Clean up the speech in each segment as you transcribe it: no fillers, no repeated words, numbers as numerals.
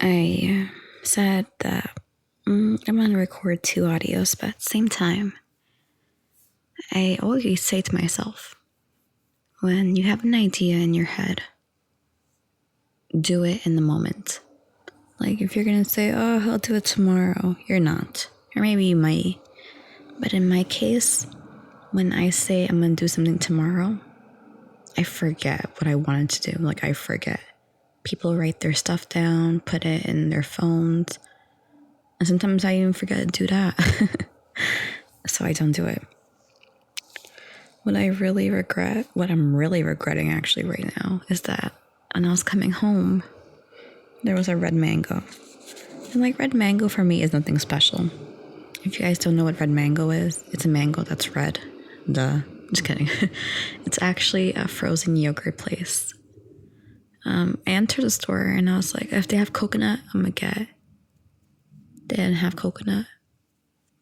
I said that I'm going to record 2 audios, but at the same time, I always say to myself, when you have an idea in your head, do it in the moment. Like if you're going to say, oh, I'll do it tomorrow, you're not. Or maybe you might. But in my case, when I say I'm going to do something tomorrow, I forget what I wanted to do. Like I forget. People write their stuff down, put it in their phones. And sometimes I even forget to do that. So I don't do it. What I'm really regretting actually right now is that when I was coming home, there was a red mango. And like red mango for me is nothing special. If you guys don't know what red mango is, it's a mango that's red. Duh. Just kidding. It's actually a frozen yogurt place. I entered the store and I was like, if they have coconut, I'm gonna get it. They didn't have coconut.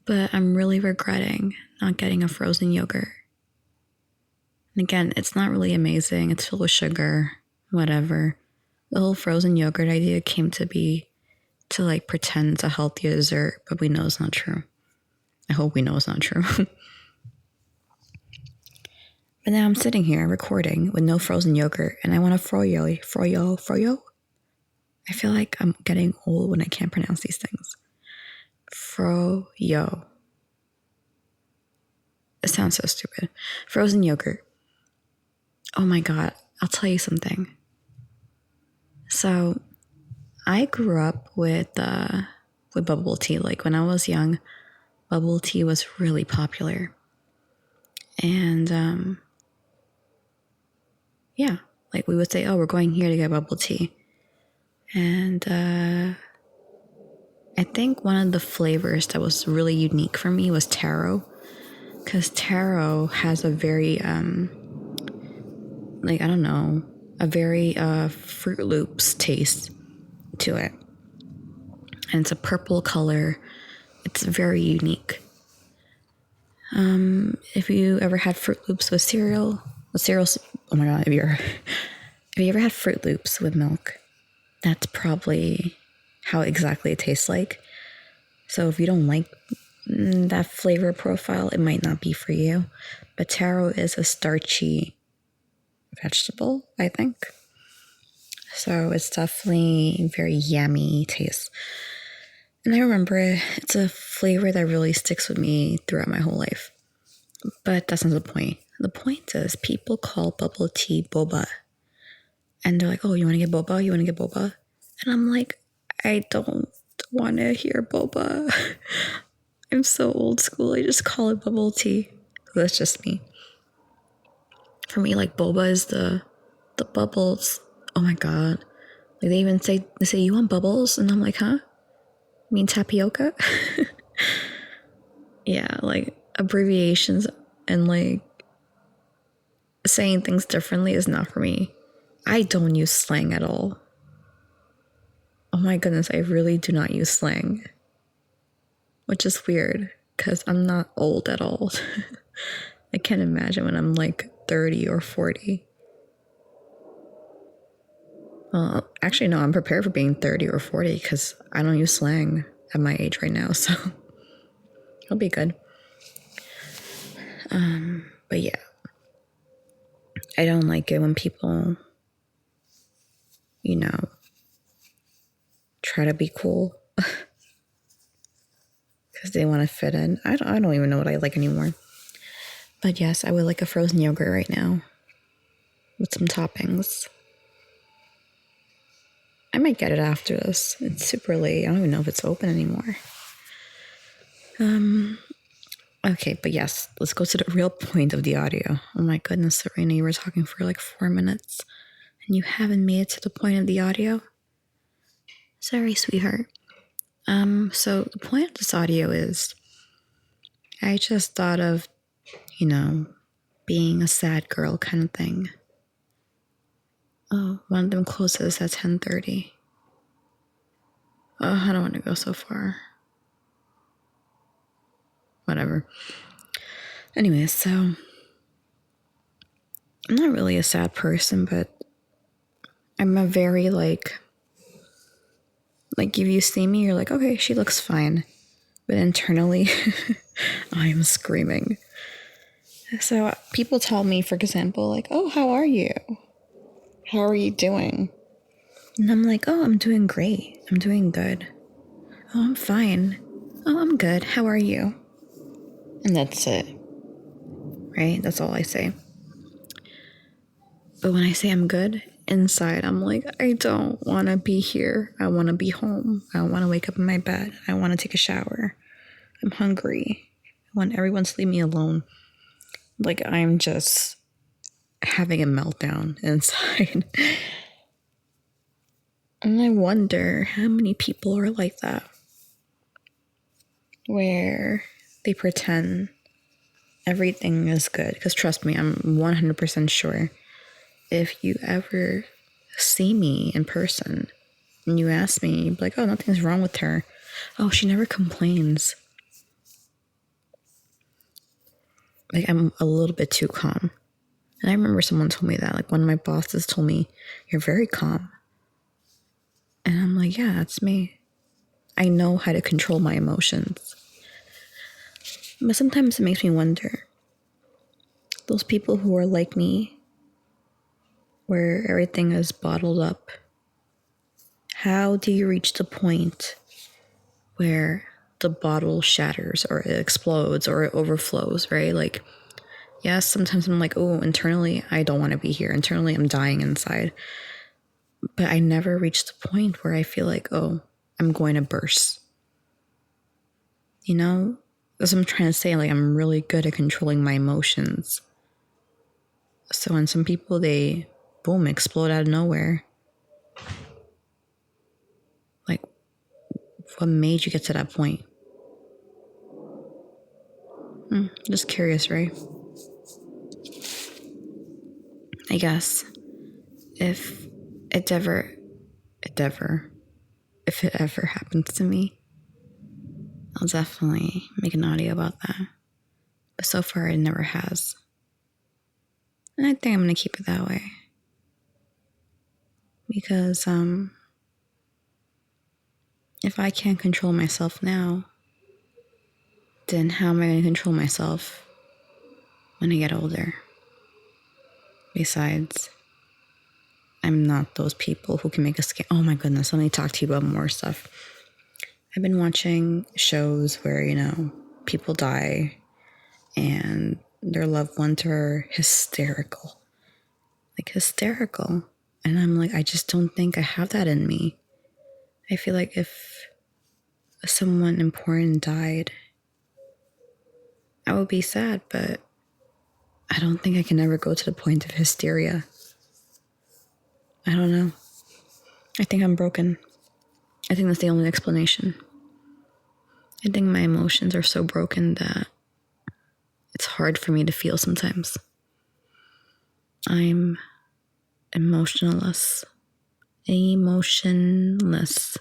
But I'm really regretting not getting a frozen yogurt. And again, it's not really amazing. It's filled with sugar, whatever. The whole frozen yogurt idea came to be to like pretend it's a healthy dessert, but we know it's not true. I hope we know it's not true. But now I'm sitting here recording with no frozen yogurt and I want to froyo. I feel like I'm getting old when I can't pronounce these things. Froyo. It sounds so stupid. Frozen yogurt. Oh my God, I'll tell you something. So I grew up with bubble tea. Like when I was young, bubble tea was really popular. And yeah, like we would say, oh, we're going here to get bubble tea. And I think one of the flavors that was really unique for me was taro. Because taro has a very, a very Fruit Loops taste to it. And it's a purple color. It's very unique. If you ever had Fruit Loops with cereal, oh my God, if you ever had Fruit Loops with milk, that's probably how exactly it tastes like. So if you don't like that flavor profile, it might not be for you. But taro is a starchy vegetable, I think. So it's definitely very yummy taste. And I remember it's a flavor that really sticks with me throughout my whole life. But that's not the point. The point is people call bubble tea boba. And they're like, oh, you want to get boba? You want to get boba? And I'm like, I don't want to hear boba. I'm so old school. I just call it bubble tea. That's just me. For me, like boba is the bubbles. Oh my God. Like they say, you want bubbles? And I'm like, huh? You mean tapioca? Yeah, like abbreviations and like saying things differently is not for me. I don't use slang at all. Oh my goodness, I really do not use slang. Which is weird, because I'm not old at all. I can't imagine when I'm like 30 or 40. Well, actually, no, I'm prepared for being 30 or 40 because I don't use slang at my age right now, so it'll be good. But yeah, I don't like it when people, try to be cool because they want to fit in. I don't even know what I like anymore. But yes, I would like a frozen yogurt right now with some toppings. I might get it after this. It's super late. I don't even know if it's open anymore. Okay, but yes, let's go to the real point of the audio. Oh my goodness, Serena, you were talking for like 4 minutes and you haven't made it to the point of the audio? Sorry, sweetheart. So the point of this audio is I just thought of, being a sad girl kind of thing. Oh, one of them closes at 10:30. Oh, I don't want to go so far. Whatever. Anyway, so I'm not really a sad person, but I'm a very Like, if you see me, you're like, okay, she looks fine. But internally, I'm screaming. So people tell me, for example, like, oh, how are you? How are you doing? And I'm like, oh, I'm doing great. I'm doing good. Oh, I'm fine. Oh, I'm good. How are you? And that's it. Right? That's all I say. But when I say I'm good, inside I'm like, I don't want to be here. I want to be home. I want to wake up in my bed. I want to take a shower. I'm hungry. I want everyone to leave me alone. Like, I'm just having a meltdown inside. And I wonder how many people are like that, where they pretend everything is good. Because trust me, I'm 100% sure if you ever see me in person and you ask me, you'd be like, oh, nothing's wrong with her. Oh, she never complains. Like, I'm a little bit too calm. And I remember someone told me that. Like, one of my bosses told me, you're very calm. And I'm like, yeah, that's me. I know how to control my emotions. But sometimes it makes me wonder, those people who are like me, where everything is bottled up, how do you reach the point where the bottle shatters or it explodes or it overflows, right? Like, yes, sometimes I'm like, oh, internally, I don't want to be here. Internally, I'm dying inside. But I never reach the point where I feel like, oh, I'm going to burst. You know? As I'm trying to say, like, I'm really good at controlling my emotions. So when some people, they, boom, explode out of nowhere. Like, what made you get to that point? Just curious, right? I guess if it ever, if it ever happens to me, I'll definitely make an audio about that. But so far, it never has. And I think I'm going to keep it that way. Because if I can't control myself now, then how am I going to control myself when I get older? Besides, I'm not those people who can make a scam. Oh my goodness, let me talk to you about more stuff. I've been watching shows where, people die and their loved ones are hysterical. Like, hysterical. And I'm like, I just don't think I have that in me. I feel like if someone important died, I would be sad, but I don't think I can ever go to the point of hysteria. I don't know. I think I'm broken. I think that's the only explanation. I think my emotions are so broken that it's hard for me to feel sometimes. I'm emotionless. Emotionless.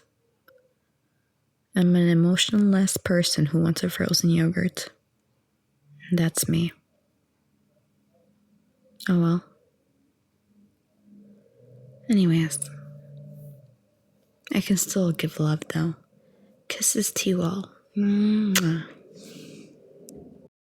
I'm an emotionless person who wants a frozen yogurt. That's me. Oh well. Anyways, I can still give love though. Kisses to you all. Mwah.